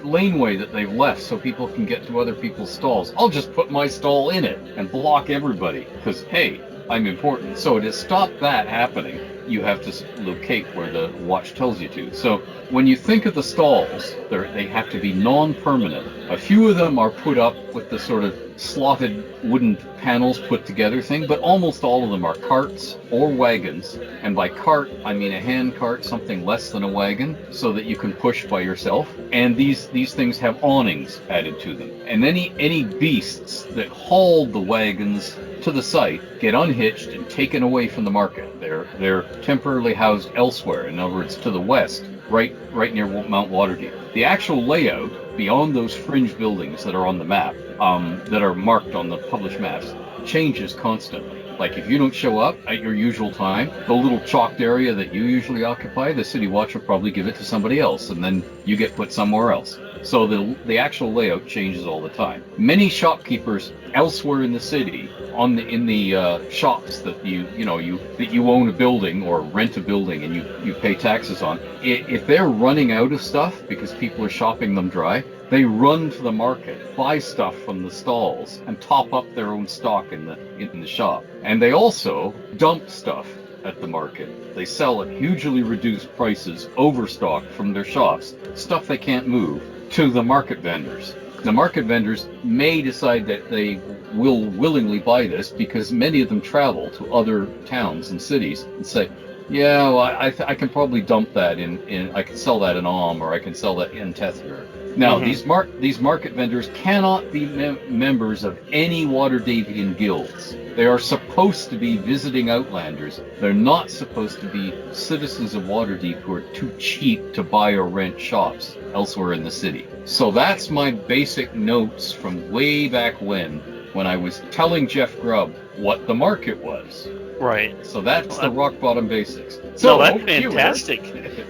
laneway that they've left so people can get to other people's stalls, I'll just put my stall in it and block everybody, because, hey, I'm important. So to stop that happening, you have to locate where the watch tells you to. So when you think of the stalls, they have to be non-permanent. A few of them are put up with the sort of slotted wooden panels put together thing, but almost all of them are carts or wagons. And by cart, I mean a hand cart, something less than a wagon, so that you can push by yourself. And these things have awnings added to them. And any beasts that haul the wagons to the site get unhitched and taken away from the market. They're temporarily housed elsewhere, in other words, to the west, right near Mount Waterdeep. The actual layout, beyond those fringe buildings that are on the map, that are marked on the published maps, changes constantly. Like if you don't show up at your usual time, the little chalked area that you usually occupy, the city watch will probably give it to somebody else, and then you get put somewhere else. So the actual layout changes all the time. Many shopkeepers elsewhere in the city, in the shops that you own a building or rent a building and you pay taxes on, if they're running out of stuff because people are shopping them dry, they run to the market, buy stuff from the stalls, and top up their own stock in the shop. And they also dump stuff at the market. They sell at hugely reduced prices, overstock from their shops, stuff they can't move, to the market vendors. The market vendors may decide that they will willingly buy this because many of them travel to other towns and cities and say, yeah, well, I can probably dump that I can sell that in Alm, or I can sell that in Thetford. Now, these market vendors cannot be members of any Waterdeepian guilds. They are supposed to be visiting outlanders. They're not supposed to be citizens of Waterdeep who are too cheap to buy or rent shops elsewhere in the city. So that's my basic notes from way back when I was telling Jeff Grubb what the market was. Right. So that's the rock bottom basics. So that's fantastic.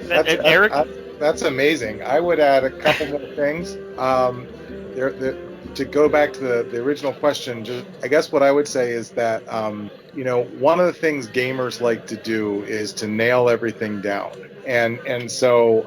Eric? That's amazing. I would add a couple more things. To go back to the original question, I guess what I would say is that, one of the things gamers like to do is to nail everything down. And so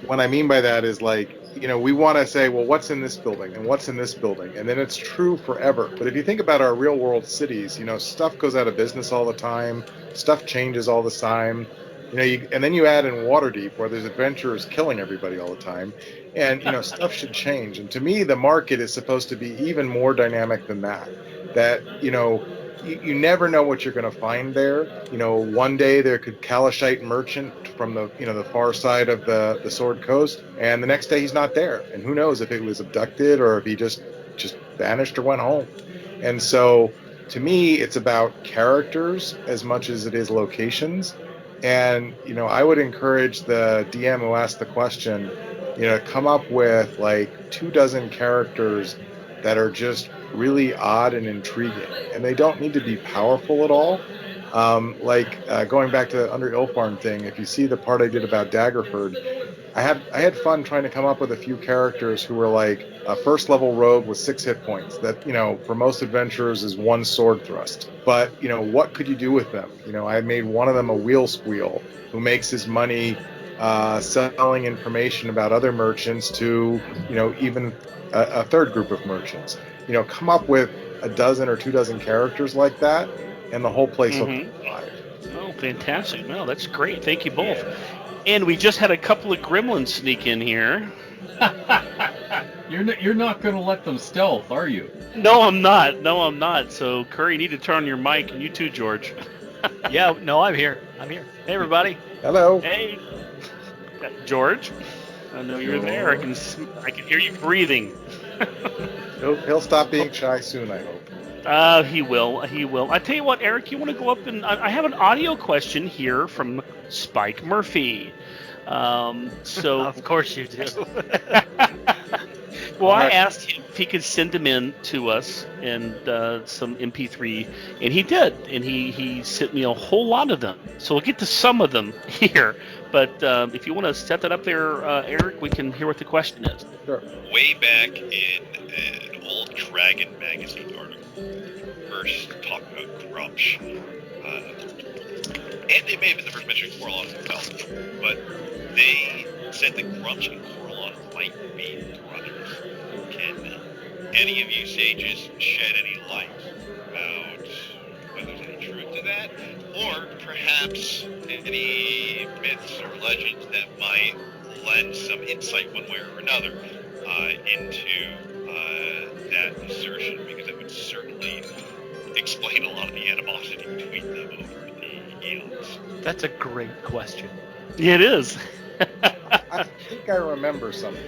what I mean by that is we want to say, well, what's in this building and what's in this building? And then it's true forever. But if you think about our real world cities, stuff goes out of business all the time. Stuff changes all the time. And then you add in Waterdeep, where there's adventurers killing everybody all the time, and stuff should change. And to me, the market is supposed to be even more dynamic than that. That you never know what you're going to find there. One day there could Kalashite merchant from the far side of the Sword Coast, and the next day he's not there. And who knows if he was abducted or if he just vanished or went home. And so, to me, it's about characters as much as it is locations. And, I would encourage the DM who asked the question, to come up with 24 characters that are just really odd and intriguing. And they don't need to be powerful at all. Going back to the Under Ilfarn thing, if you see the part I did about Daggerford, I had fun trying to come up with a few characters who were a first level rogue with 6 hit points that, for most adventurers is 1 sword thrust. But, what could you do with them? I made one of them a wheel squeal who makes his money selling information about other merchants to, even a third group of merchants. Come up with a dozen or 2 dozen characters like that, and the whole place will come alive. Oh, fantastic. No, that's great. Thank you both. Yeah. And we just had a couple of gremlins sneak in here. You're not going to let them stealth, are you? No, I'm not. No, I'm not. So, Curry, you need to turn on your mic, and you too, George. Yeah, no, I'm here. Hey, everybody. Hello. Hey, George. I know you're there. I can hear you breathing. He'll stop being shy soon, I hope. He will. He will. I tell you what, Eric, you want to go up and I have an audio question here from Spike Murphy. So Of course you do. well, I asked him if he could send them in to us and some MP3, and he did, and he sent me a whole lot of them. So we'll get to some of them here. But if you want to set that up there, Eric, we can hear what the question is. Sure. Way back in an old Dragon magazine article, first talk about Grumsh, and they may have been the first mention of Coralon as well, but they said that Grumsh and Coralon might be brothers. Can any of you sages shed any light about whether there's any truth to that, or perhaps any myths or legends that might lend some insight one way or another into that assertion, because it would certainly explain a lot of the animosity between them over the eons. That's a great question. Yeah, it is. I think I remember something,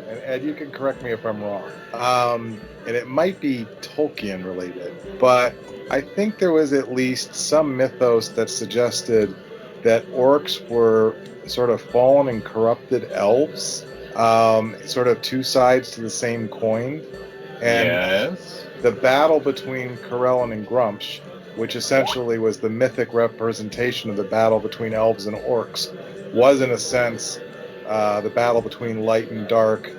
and Ed, you can correct me if I'm wrong. And it might be Tolkien related, but I think there was at least some mythos that suggested that orcs were sort of fallen and corrupted elves, sort of two sides to the same coin. And Yes. the battle between Corellon and Grumsh, which essentially was the mythic representation of the battle between elves and orcs, was in a sense the battle between light and dark,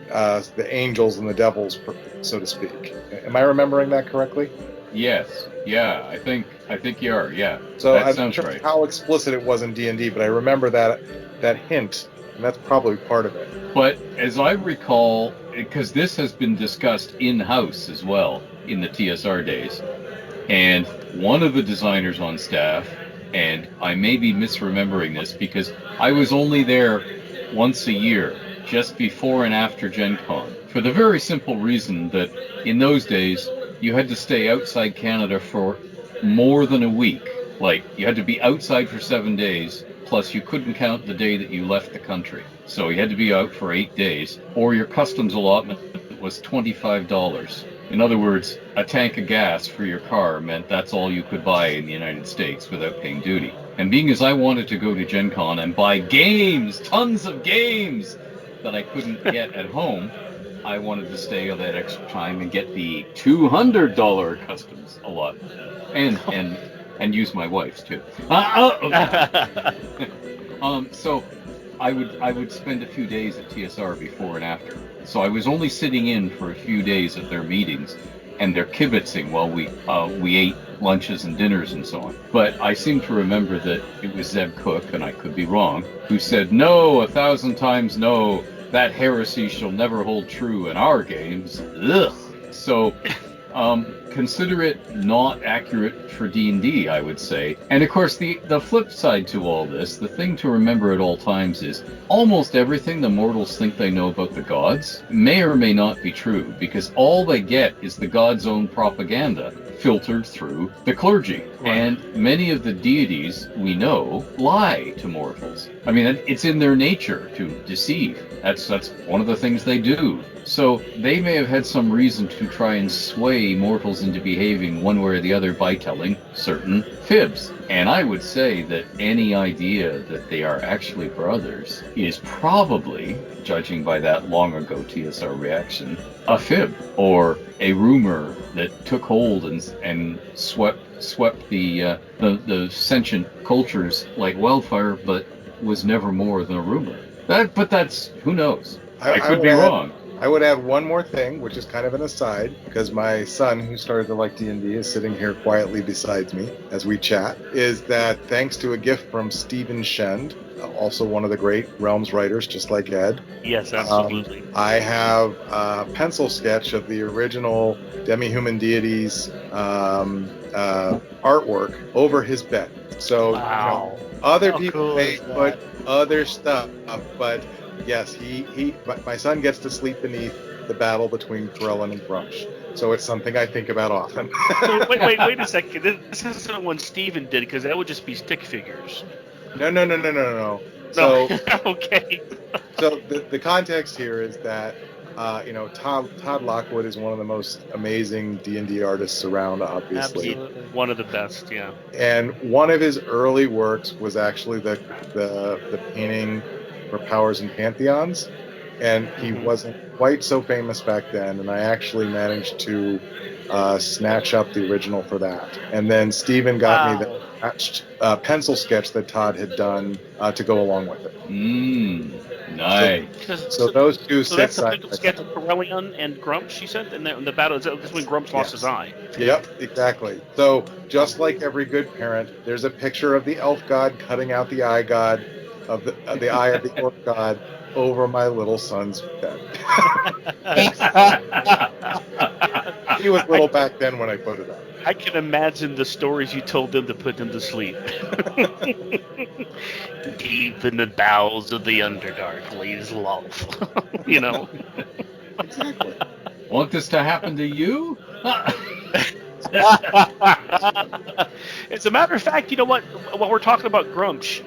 the angels and the devils, so to speak. Am I remembering that correctly? Yes. Yeah. I think you are. Yeah. So that I'm not sounds sure right. how explicit it was in D&D, but I remember that hint, and that's probably part of it. But as I recall, because this has been discussed in-house as well in the TSR days, and one of the designers on staff, and I may be misremembering this because I was only there once a year, just before and after Gen Con, for the very simple reason that in those days you had to stay outside Canada for more than a week. Like, you had to be outside for 7 days, plus you couldn't count the day that you left the country. So you had to be out for 8 days, or your customs allotment was $25. In other words, a tank of gas for your car meant that's all you could buy in the United States without paying duty. And being as I wanted to go to Gen Con and buy games, tons of games that I couldn't get at home, I wanted to stay all that extra time and get the $200 customs allotment. And use my wife's too. So I would spend a few days at TSR before and after. So I was only sitting in for a few days at their meetings, and they're kibitzing while we ate lunches and dinners and so on. But I seem to remember that it was Zeb Cook, and I could be wrong, who said, "No, 1,000 times no. That heresy shall never hold true in our games." Ugh. So consider it not accurate for D&D, I would say. And of course, the flip side to all this, the thing to remember at all times is almost everything the mortals think they know about the gods may or may not be true, because all they get is the god's own propaganda filtered through the clergy. Right. And many of the deities we know lie to mortals. I mean, it's in their nature to deceive. That's one of the things they do. So they may have had some reason to try and sway mortals into behaving one way or the other by telling certain fibs. And I would say that any idea that they are actually brothers is probably, judging by that long ago TSR reaction, a fib or a rumor that took hold and swept the sentient cultures like wildfire, but was never more than a rumor. But that's, who knows? I could be wrong. I would add one more thing, which is kind of an aside, because my son, who started to like D&D, is sitting here quietly beside me as we chat, is that thanks to a gift from Stephen Shend, also one of the great Realms writers, just like Ed, Yes, absolutely. I have a pencil sketch of the original Demi-Human Deities artwork over his bed. So, Wow. other How people cool may is that? put other stuff, but yes, my son gets to sleep beneath the battle between Corellin and Grumsh. So it's something I think about often. So wait a second. This isn't one Steven did, because that would just be stick figures. No. No. So, Okay. so the context here is that Todd Lockwood is one of the most amazing D&D artists around, obviously. Absolutely. One of the best, yeah. And one of his early works was actually the painting for Powers and Pantheons, and he Mhm. wasn't quite so famous back then. And I actually managed to snatch up the original for that. And then Steven got me the pencil sketch that Todd had done to go along with it. Nice. So those two So sit that's the side pencil by sketch side. of Corellion and Grumsh, you said? And the battle, this is when Grumsh lost his eye. Yep, exactly. So just like every good parent, there's a picture of the elf god cutting out the eye god of the eye of the orc god over my little son's bed. He was little back then when I put it up. I can imagine the stories you told them to put them to sleep. Deep in the bowels of the Underdark lays Lolf. Exactly. Want this to happen to you? As a matter of fact, you know what? While we're talking about Grumsh,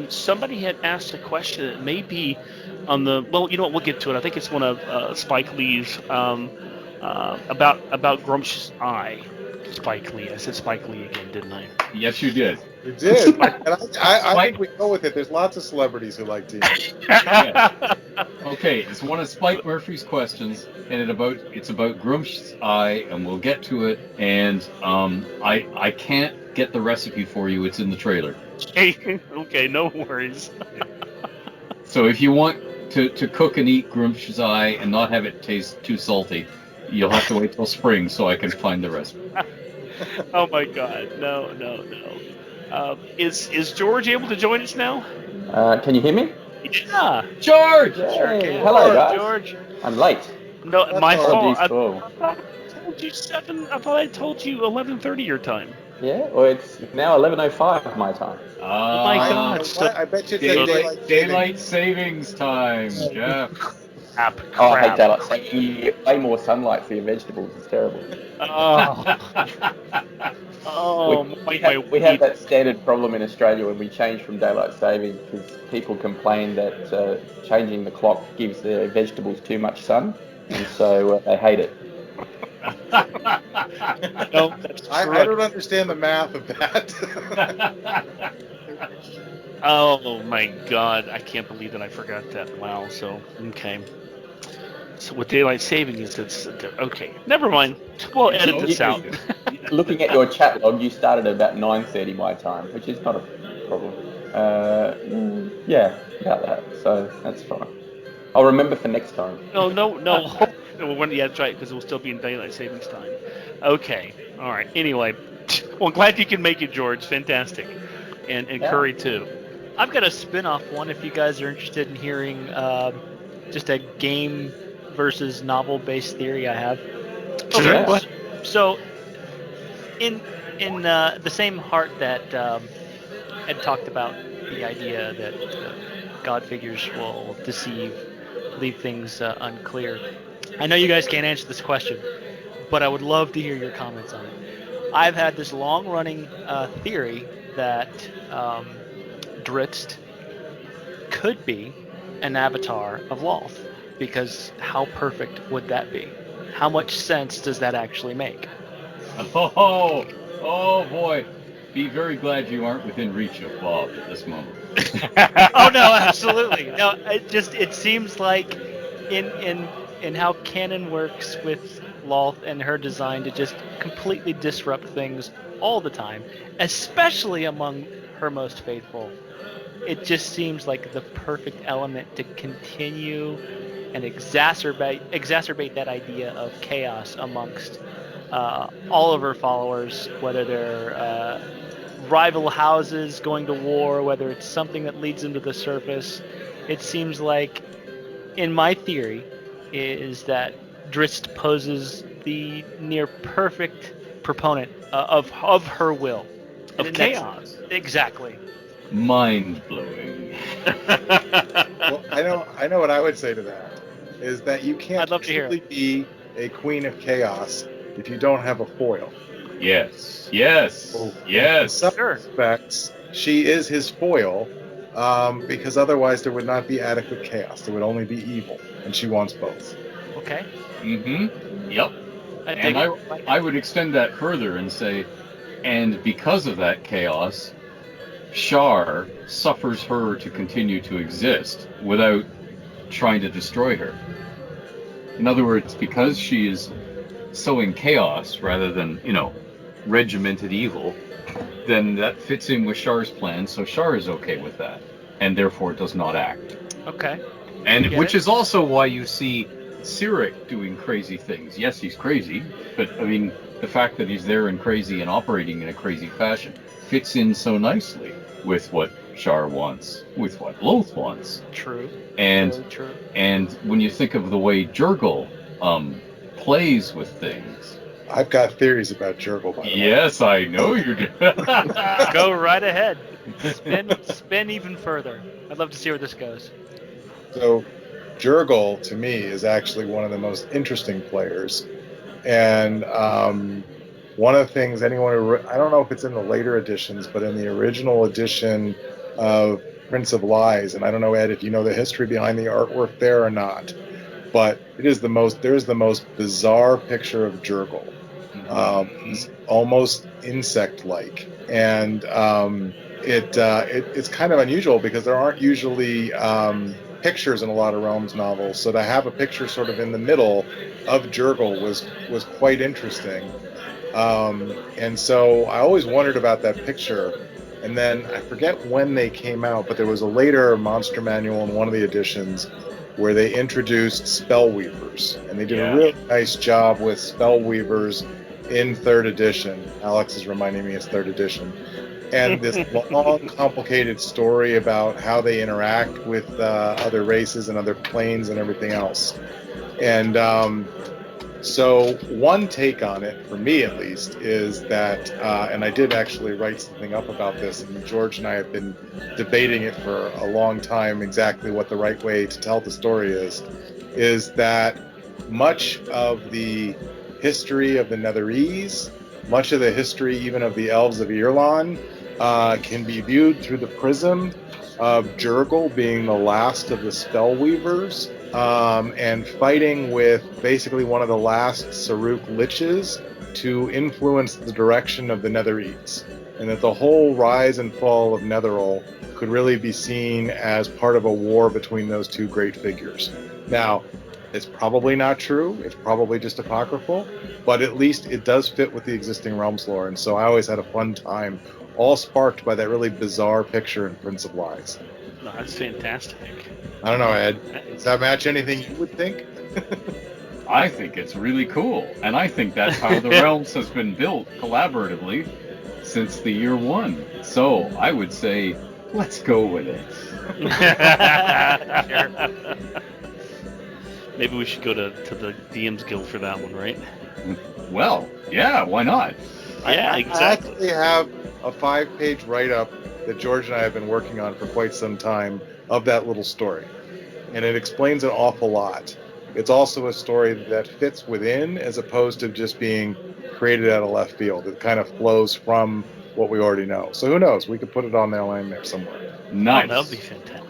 somebody had asked a question that may be on the. Well, you know what? We'll get to it. I think it's one of Spike Lee's about Grumsh's eye. Spike Lee. I said Spike Lee again, didn't I? Yes, you did. You did. And I think we go with it. There's lots of celebrities who like D&D. Yeah. Okay, it's one of Spike Murphy's questions, and it's about Grumsh's eye, and we'll get to it. And I can't get the recipe for you. It's in the trailer. Okay, no worries. So if you want to cook and eat Grumsh's eye and not have it taste too salty, you'll have to wait till spring so I can find the recipe. Oh my God, no. Is George able to join us now? Can you hear me? Yeah. George! Yay. Sure can. Hello, guys. George. I'm late. No, my fault. Apologies for. I told you 7. I thought I told you 11:30 your time. Yeah, well, it's now 11:05 my time. Oh my God! I bet you it's Daylight savings time, Jeff. Crap. Oh, I hate daylight saving. You get way more sunlight for your vegetables. It's terrible. We have that standard problem in Australia when we change from daylight saving because people complain that changing the clock gives their vegetables too much sun, and so they hate it. No, that's I don't understand the math of that. Oh my God! I can't believe that I forgot that. Wow. So okay. So with daylight savings, it's okay. Never mind. We'll edit this out. Looking at your chat log, you started at about 9:30 my time, which is not a problem. Yeah, about that. So that's fine. I'll remember for next time. No. Yeah, that's right, because it will still be in daylight savings time. Okay. All right. Anyway, well, I'm glad you can make it, George. Fantastic. And Curry, too. I've got a spin-off one if you guys are interested in hearing just a game versus novel-based theory I have. Sure. Yeah. So, in the same heart that Ed talked about, the idea that God figures will deceive, leave things unclear. I know you guys can't answer this question, but I would love to hear your comments on it. I've had this long-running theory that Dritzt could be an avatar of Lolth, because how perfect would that be? How much sense does that actually make? Oh boy. Be very glad you aren't within reach of Bob at this moment. Oh no, absolutely. No, it seems like in how canon works with Lolth and her design to just completely disrupt things all the time, especially among her most faithful. it just seems like the perfect element to continue and exacerbate that idea of chaos amongst all of her followers, whether they're rival houses going to war, whether it's something that leads them to the surface. It seems like, in my theory, is that Drist poses the near perfect proponent of her will. Of And that's- chaos. Exactly. Mind blowing. Well, I know what I would say to that is that you can't I'd love to hear truly be a queen of chaos if you don't have a foil. Yes. In some Sure. respects, she is his foil, because otherwise there would not be adequate chaos. There would only be evil, and she wants both. Okay. Mm-hmm. Yep. I And dig it. I would extend that further and say, and because of that chaos, Shar suffers her to continue to exist without trying to destroy her. In other words, because she is sowing chaos rather than, regimented evil, then that fits in with Shar's plan, so Shar is okay with that, and therefore does not act. Okay. And Get which it? is also why you see Cyric doing crazy things. Yes, he's crazy, but I mean, the fact that he's there and crazy and operating in a crazy fashion fits in so nicely with what Shar wants, with what Loth wants. True. And Very true. and when you think of the way Jurgle plays with things. I've got theories about Jurgle, by the way. Yes, I know you do. Go right ahead. Spin even further. I'd love to see where this goes. So, Jurgle, to me, is actually one of the most interesting players. And one of the things I don't know if it's in the later editions, but in the original edition of Prince of Lies, and I don't know, Ed, if you know the history behind the artwork there or not, but there is the most bizarre picture of Jurgle. He's almost insect-like, and it's kind of unusual because there aren't usually pictures in a lot of Realms novels. So to have a picture sort of in the middle of Jurgle was quite interesting. And so I always wondered about that picture. And then I forget when they came out, but there was a later monster manual in one of the editions where they introduced spellweavers, and they did a really nice job with spellweavers in third edition. Alex is reminding me it's third edition. And this long, complicated story about how they interact with other races and other planes and everything else. And so one take on it, for me at least, is that, and I did actually write something up about this, and George and I have been debating it for a long time, exactly what the right way to tell the story is that much of the history of the Netherese, much of the history even of the Elves of Irlan, can be viewed through the prism of Jurgle being the last of the Spellweavers, and fighting with basically one of the last Saruk Liches to influence the direction of the Netherese. And that the whole rise and fall of Netheril could really be seen as part of a war between those two great figures. Now, it's probably not true. It's probably just apocryphal, but at least it does fit with the existing Realms lore. And so I always had a fun time, all sparked by that really bizarre picture in Prince of Lies. No, that's fantastic. I don't know, Ed. Does that match anything you would think? I think it's really cool, and I think that's how the Realms has been built collaboratively since the year one. So I would say, let's go with it. Maybe we should go to the DM's Guild for that one, right? Well, yeah, why not? Yeah, exactly. I actually have a 5-page write-up that George and I have been working on for quite some time of that little story. And it explains an awful lot. It's also a story that fits within as opposed to just being created out of left field. It kind of flows from what we already know. So who knows? We could put it on the line there somewhere. Nice. Oh, that would be fantastic.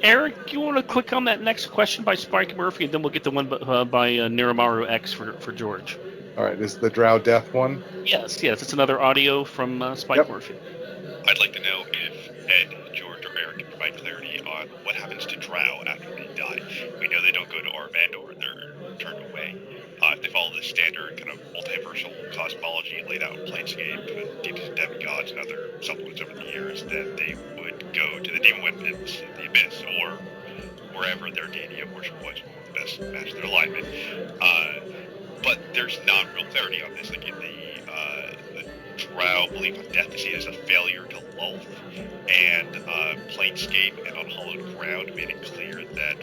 Eric, do you want to click on that next question by Spike Murphy, and then we'll get the one by Niramaru X for George. All right, this is the Drow Death one? Yes, it's another audio from Spike Murphy. I'd like to know if Ed, George, or Eric can provide clarity on what happens to Drow after they die. We know they don't go to Arvand or they're turned away. If they follow the standard kind of multiversal cosmology laid out in Planescape with deities and demigods and other supplements over the years, then they would go to the Demon Web Pits, the Abyss, or wherever their deity of worship was, the best match their alignment. But there's not real clarity on this. Like in the Drow belief of death, they see it as a failure to Lulth, and Planescape and Unhallowed Ground made it clear that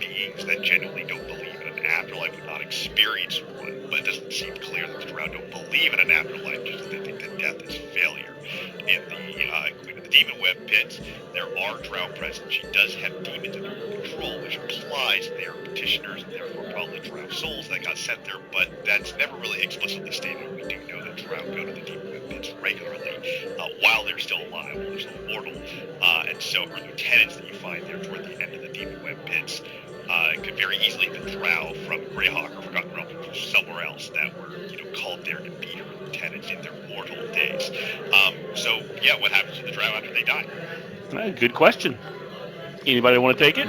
beings that genuinely don't believe in an afterlife would not experience one. But it doesn't seem clear that the Drow don't believe in an afterlife, just that they think that death is failure. In the Demon Web Pits, there are Drow present. She does have demons under her control, which implies they are petitioners and therefore probably Drow souls that got sent there, but that's never really explicitly stated. We do know that Drow go to the Demon Web Pits regularly while they're still alive, while they're still immortal, and so her lieutenants that you find there toward the end of the Demon Web Pits could very easily have been Drow from Greyhawk or Forgotten Realms or somewhere else that were, called there to be her lieutenants in their mortal days. So yeah, what happens to the Drow after they die? Good question. Anybody want to take it?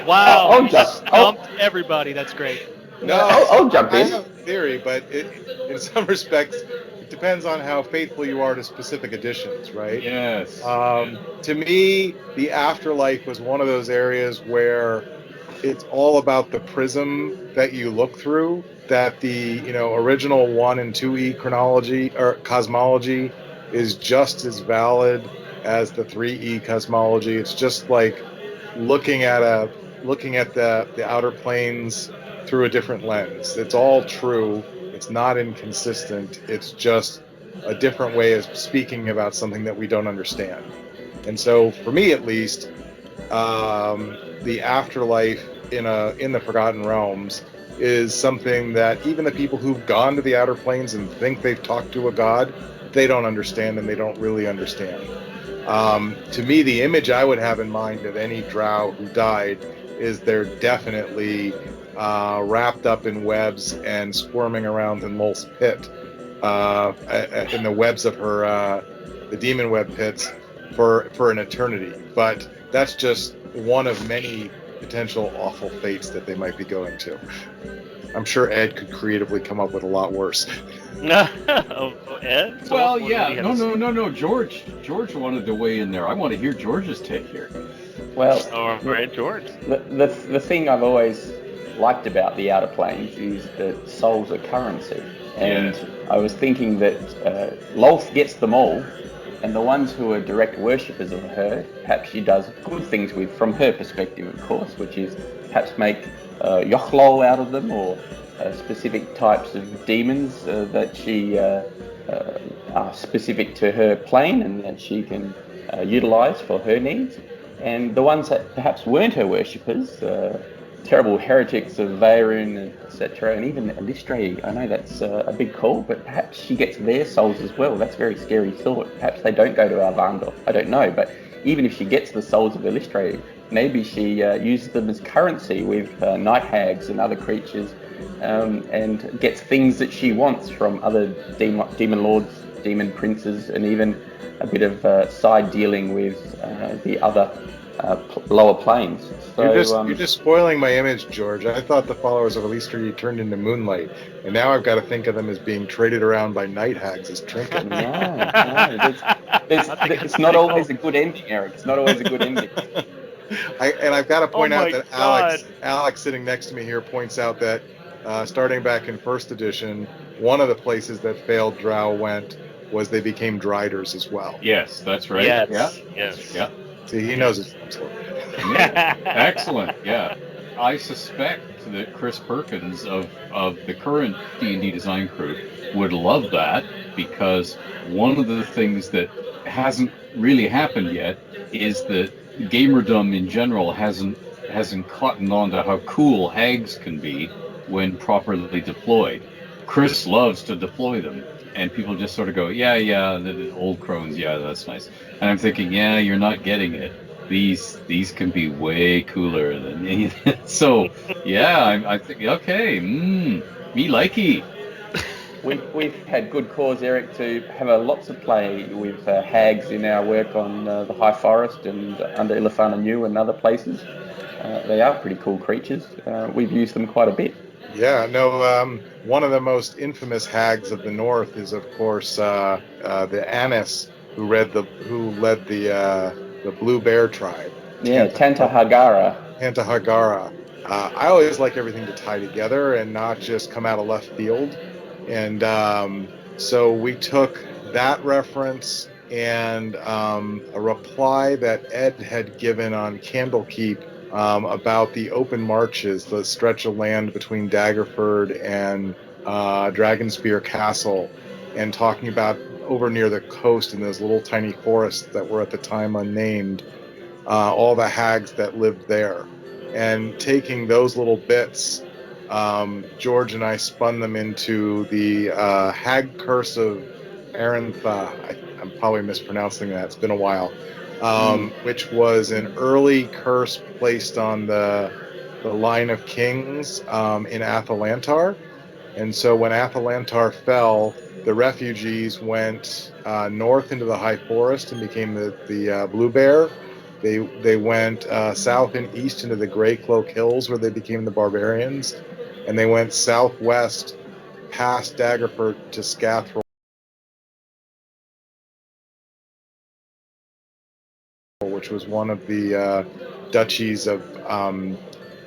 Wow, I'll you jump. stumped everybody. That's great. No, I'll jump I in. have a theory, but in some respects, it depends on how faithful you are to specific editions, right? Yes. To me, the afterlife was one of those areas where it's all about the prism that you look through. That the original 1 and 2E chronology or cosmology is just as valid as the 3E cosmology. It's just like looking at the outer planes through a different lens. It's all true. It's not inconsistent. It's just a different way of speaking about something that we don't understand. And so, for me at least, the afterlife in the Forgotten Realms is something that even the people who've gone to the outer planes and think they've talked to a god, they don't understand, and they don't really understand. To me, the image I would have in mind of any drow who died is they're definitely wrapped up in webs and squirming around in Lulth's pit, in the webs of her, the demon web pits, for an eternity. But that's just one of many potential awful fates that they might be going to. I'm sure Ed could creatively come up with a lot worse. Ed? Well, yeah. No. George wanted to weigh in there. I want to hear George's take here. Well, All right, George. the thing I've always liked about the Outer Planes is that souls are currency. And I was thinking that Lulth gets them all, and the ones who are direct worshippers of her, perhaps she does good things with, from her perspective, of course, which is perhaps make Yochlol out of them, or specific types of demons that she are specific to her plane and that she can utilize for her needs. And the ones that perhaps weren't her worshippers, terrible heretics of Vaerun, etc., and even Illustrae. I know that's a big call, but perhaps she gets their souls as well. That's a very scary thought. Perhaps they don't go to Arvandor. I don't know, but even if she gets the souls of Illustrae, maybe she uses them as currency with night hags and other creatures, and gets things that she wants from other demon lords, demon princes, and even a bit of side dealing with the other lower planes. So, You're just spoiling my image, George. I thought the followers of Illustrae turned into Moonlight, and now I've got to think of them as being traded around by night hags as trinkets. No, it's not always a good ending, Eric. It's not always a good ending. I've got to point out that God. Alex sitting next to me here points out that starting back in first edition, one of the places that failed Drow went was they became Driders as well. Yes, that's right. Yes. Yeah. See, he knows his story. Excellent. Yeah. I suspect that Chris Perkins of the current D&D design crew would love that, because one of the things that hasn't really happened yet is that gamerdom in general hasn't cottoned on to how cool hags can be when properly deployed. Chris loves to deploy them, and people just sort of go, yeah, the old crones, yeah, that's nice. And I'm thinking, yeah, you're not getting it. These can be way cooler than so. Yeah, I think okay. Me likey. We've had good cause, Eric, to have lots of play with hags in our work on the High Forest and under Ilafana New and other places. They are pretty cool creatures. We've used them quite a bit. Yeah, no, one of the most infamous hags of the north is, of course, the Annis who led the Blue Bear tribe. Yeah, Tantahagara. Antahagara. I always like everything to tie together and not just come out of left field. And so we took that reference and a reply that Ed had given on Candlekeep about the open marches, the stretch of land between Daggerford and Dragonspear Castle, and talking about over near the coast in those little tiny forests that were at the time unnamed, all the hags that lived there. And taking those little bits, George and I spun them into the Hag Curse of Arantha. I'm probably mispronouncing that. It's been a while. Which was an early curse placed on the line of kings in Athalantar. And so when Athalantar fell, the refugees went north into the high forest and became the Blue Bear. They went south and east into the Grey Cloak Hills, where they became the Barbarians, and they went southwest past Daggerford to Scathril, which was one of the duchies of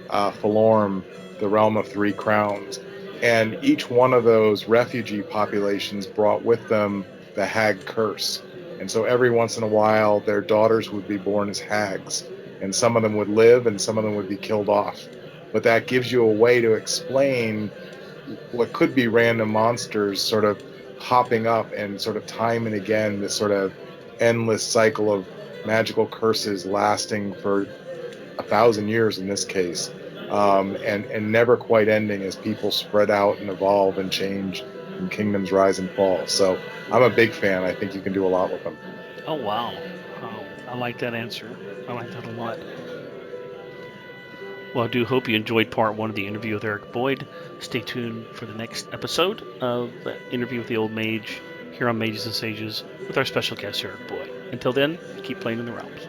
Falorm, the realm of three crowns. And each one of those refugee populations brought with them the hag curse. And so every once in a while, their daughters would be born as hags. And some of them would live and some of them would be killed off. But that gives you a way to explain what could be random monsters sort of popping up and sort of time and again, this sort of endless cycle of magical curses lasting for 1,000 years in this case, and never quite ending as people spread out and evolve and change and kingdoms rise and fall. So I'm a big fan. I think you can do a lot with them. Oh, wow. Oh, I like that answer. I like that a lot. Well, I do hope you enjoyed part one of the interview with Eric Boyd. Stay tuned for the next episode of the interview with the Old Mage here on Mages and Sages with our special guest, Eric Boyd. Until then, keep playing in the realms.